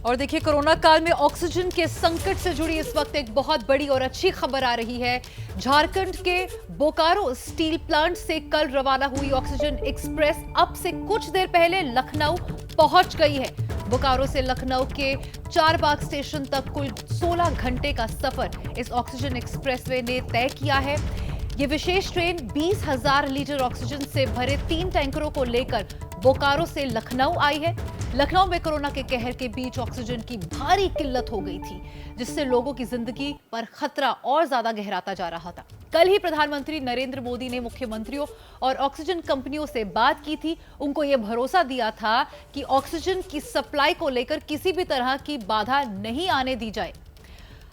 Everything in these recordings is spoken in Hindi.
और देखिए, कोरोना काल में ऑक्सीजन के संकट से जुड़ी इस वक्त एक बहुत बड़ी और अच्छी खबर आ रही है। झारखंड के बोकारो स्टील प्लांट से कल रवाना हुई ऑक्सीजन एक्सप्रेस अब से कुछ देर पहले लखनऊ पहुंच गई है। बोकारो से लखनऊ के चारबाग स्टेशन तक कुल 16 घंटे का सफर इस ऑक्सीजन एक्सप्रेसवे ने तय किया है। ये विशेष ट्रेन 20,000 लीटर ऑक्सीजन से भरे 3 टैंकरों को लेकर बोकारो से लखनऊ आई है। लखनऊ में कोरोना के कहर के बीच ऑक्सीजन की भारी किल्लत हो गई थी, जिससे लोगों की जिंदगी पर खतरा और ज्यादा गहराता जा रहा था। कल ही प्रधानमंत्री नरेंद्र मोदी ने मुख्यमंत्रियों और ऑक्सीजन कंपनियों से बात की थी। उनको यह भरोसा दिया था कि ऑक्सीजन की सप्लाई को लेकर किसी भी तरह की बाधा नहीं आने दी जाए।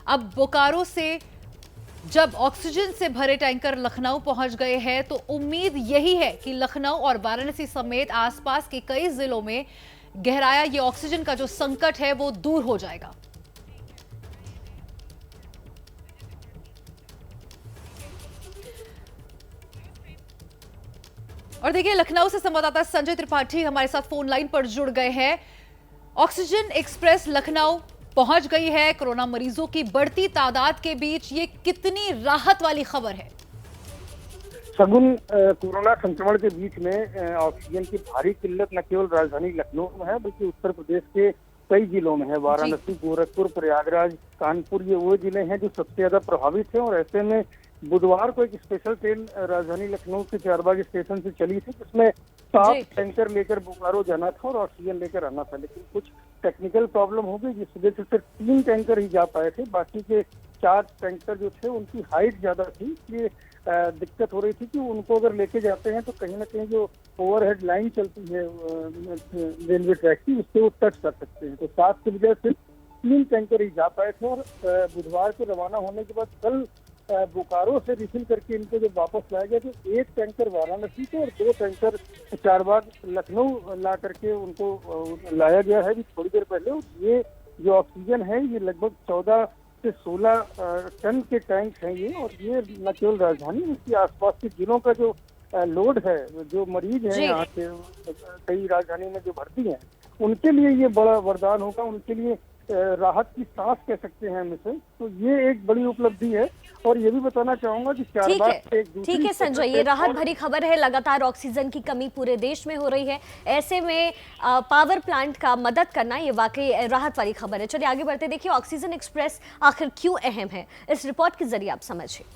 अब बोकारो से जब ऑक्सीजन से भरे टैंकर लखनऊ पहुंच गए हैं, तो उम्मीद यही है कि लखनऊ और वाराणसी समेत आसपास के कई जिलों में गहराया ये ऑक्सीजन का जो संकट है वो दूर हो जाएगा। और देखिए, लखनऊ से संवाददाता संजय त्रिपाठी हमारे साथ फोन लाइन पर जुड़ गए हैं। ऑक्सीजन एक्सप्रेस लखनऊ पहुंच गई है। कोरोना मरीजों की बढ़ती तादाद के बीच ये कितनी राहत वाली खबर है? शगुन, कोरोना संक्रमण के बीच में ऑक्सीजन की भारी किल्लत न केवल राजधानी लखनऊ में है, बल्कि उत्तर प्रदेश के कई जिलों में है। वाराणसी, गोरखपुर, प्रयागराज, कानपुर, ये वो जिले हैं जो सबसे ज्यादा प्रभावित हैं। और ऐसे में बुधवार को एक स्पेशल ट्रेन राजधानी लखनऊ के चारबाग स्टेशन से चली थी, जिसमें 7 टैंकर लेकर बोकारो जाना था और ऑक्सीजन लेकर आना था। लेकिन कुछ टेक्निकल प्रॉब्लम हो गई, जिस वजह से सिर्फ 3 टैंकर ही जा पाए थे। बाकी के 4 टैंकर जो थे उनकी हाइट ज्यादा थी, इसलिए दिक्कत हो रही थी कि उनको अगर लेके जाते हैं तो कहीं ना कहीं जो ओवरहेड लाइन चलती है रेलवे ट्रैक की, उससे वो टच कर सकते हैं। तो 7 की वजह से 3 टैंकर ही जा पाए थे। और बुधवार को रवाना होने के बाद कल बोकारो से रिफिल करके इनको जब वापस लाया गया, तो 1 टैंकर वाराणसी से और 2 टैंकर चारबाग लखनऊ ला करके उनको लाया गया है। थोड़ी देर पहले ये जो ऑक्सीजन है, ये लगभग 14 से 16 टन के टैंक हैं ये। और ये न केवल राजधानी, इसके आसपास के जिलों का जो लोड है, जो मरीज हैं यहाँ के कई राजधानी में जो भर्ती हैं, उनके लिए ये बड़ा वरदान होगा। उनके लिए राहत की सांस कह सकते हैं हम इसे। तो ये एक बड़ी उपलब्धि है। और ये भी बताना चाहूंगा कि चारबाग से एक दूसरी, ठीक है संजय, ये राहत भरी खबर है। लगातार ऑक्सीजन की कमी पूरे देश में हो रही है, ऐसे में पावर प्लांट का मदद करना ये वाकई राहत वाली खबर है। चलिए आगे बढ़ते। देखिए, ऑक्सीजन एक्सप्रेस आखिर क्यों अहम है, इस रिपोर्ट के जरिए आप समझिए।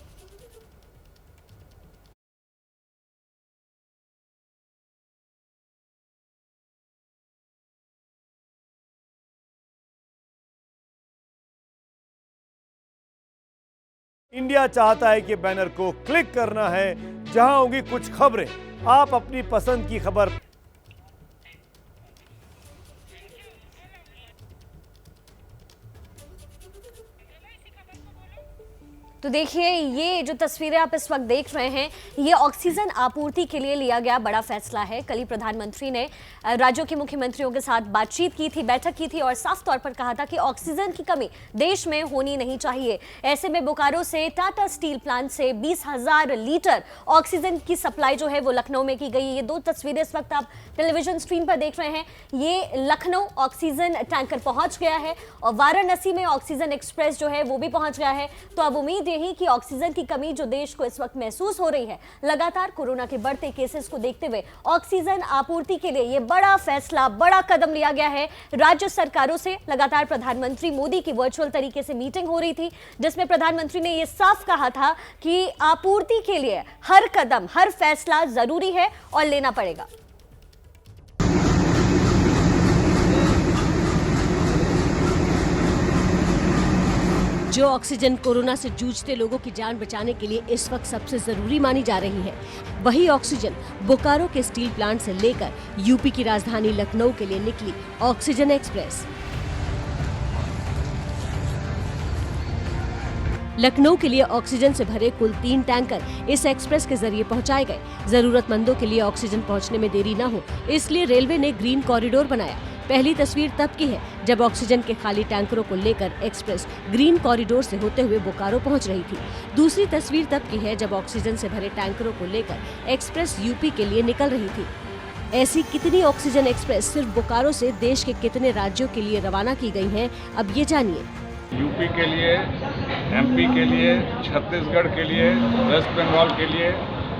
इंडिया चाहता है कि बैनर को क्लिक करना है, जहां होंगी कुछ खबरें। आप अपनी पसंद की खबर तो देखिए, ये जो तस्वीरें आप इस वक्त देख रहे हैं, ये ऑक्सीजन आपूर्ति के लिए लिया गया बड़ा फैसला है। कल ही प्रधानमंत्री ने राज्यों के मुख्यमंत्रियों के साथ बातचीत की थी, बैठक की थी और साफ तौर पर कहा था कि ऑक्सीजन की कमी देश में होनी नहीं चाहिए। ऐसे में बोकारो से टाटा स्टील प्लांट से 20,000 लीटर ऑक्सीजन की सप्लाई जो है वो लखनऊ में की गई। ये 2 तस्वीरें इस वक्त आप टेलीविजन स्क्रीन पर देख रहे हैं। ये लखनऊ ऑक्सीजन टैंकर पहुंच गया है और वाराणसी में ऑक्सीजन एक्सप्रेस जो है वो भी पहुंच गया है। तो अब उम्मीद यही कि ऑक्सीजन की कमी जो देश को इस वक्त महसूस हो रही है, लगातार कोरोना के बढ़ते केसेस को देखते हुए ऑक्सीजन आपूर्ति के लिए ये बड़ा फैसला, बड़ा कदम लिया गया है राज्य सरकारों से। लगातार प्रधानमंत्री मोदी की वर्चुअल तरीके से मीटिंग हो रही थी, जिसमें प्रधानमंत्री ने ये साफ कहा था कि आपूर्ति के लिए हर कदम, हर फैसला जरूरी है और लेना पड़ेगा। जो ऑक्सीजन कोरोना से जूझते लोगों की जान बचाने के लिए इस वक्त सबसे जरूरी मानी जा रही है, वही ऑक्सीजन बोकारो के स्टील प्लांट से लेकर यूपी की राजधानी लखनऊ के लिए निकली ऑक्सीजन एक्सप्रेस। लखनऊ के लिए ऑक्सीजन से भरे कुल 3 टैंकर इस एक्सप्रेस के जरिए पहुंचाए गए। जरूरतमंदों के लिए ऑक्सीजन पहुंचने में देरी न हो, इसलिए रेलवे ने ग्रीन कॉरिडोर बनाया। पहली तस्वीर तब की है जब ऑक्सीजन के खाली टैंकरों को लेकर एक्सप्रेस ग्रीन कॉरिडोर से होते हुए बोकारो पहुंच रही थी। दूसरी तस्वीर तब की है जब ऑक्सीजन से भरे टैंकरों को लेकर एक्सप्रेस यूपी के लिए निकल रही थी। ऐसी कितनी ऑक्सीजन एक्सप्रेस सिर्फ बोकारो से देश के कितने राज्यों के लिए रवाना की गई हैं, अब ये जानिए। यूपी के लिए, एमपी के लिए, छत्तीसगढ़ के लिए, वेस्ट बंगाल के लिए,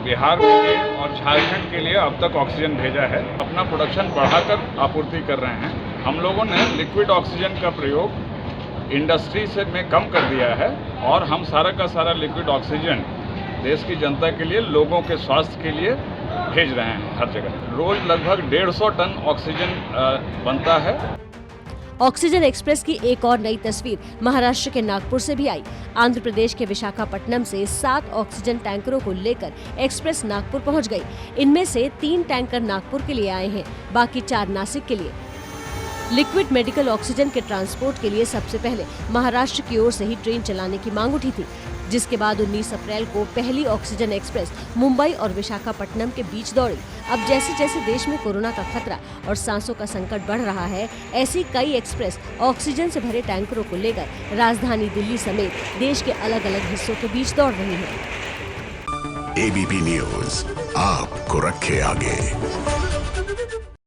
बिहार के लिए और झारखंड के लिए अब तक ऑक्सीजन भेजा है। अपना प्रोडक्शन बढ़ाकर आपूर्ति कर रहे हैं। हम लोगों ने लिक्विड ऑक्सीजन का प्रयोग इंडस्ट्री से में कम कर दिया है और हम सारा का सारा लिक्विड ऑक्सीजन देश की जनता के लिए, लोगों के स्वास्थ्य के लिए भेज रहे हैं हर जगह। रोज लगभग 150 टन ऑक्सीजन बनता है। ऑक्सीजन एक्सप्रेस की एक और नई तस्वीर महाराष्ट्र के नागपुर से भी आई। आंध्र प्रदेश के विशाखापट्टनम से 7 ऑक्सीजन टैंकरों को लेकर एक्सप्रेस नागपुर पहुंच गई। इनमें से 3 टैंकर नागपुर के लिए आए हैं, बाकी 4 नासिक के लिए। लिक्विड मेडिकल ऑक्सीजन के ट्रांसपोर्ट के लिए सबसे पहले महाराष्ट्र की ओर से ही ट्रेन चलाने की मांग उठी थी, जिसके बाद 19 अप्रैल को पहली ऑक्सीजन एक्सप्रेस मुंबई और विशाखापट्टनम के बीच दौड़ी। अब जैसे जैसे देश में कोरोना का खतरा और सांसों का संकट बढ़ रहा है, ऐसी कई एक्सप्रेस ऑक्सीजन से भरे टैंकरों को लेकर राजधानी दिल्ली समेत देश के अलग अलग हिस्सों के बीच दौड़ रही है। ABP न्यूज आपको रखे आगे।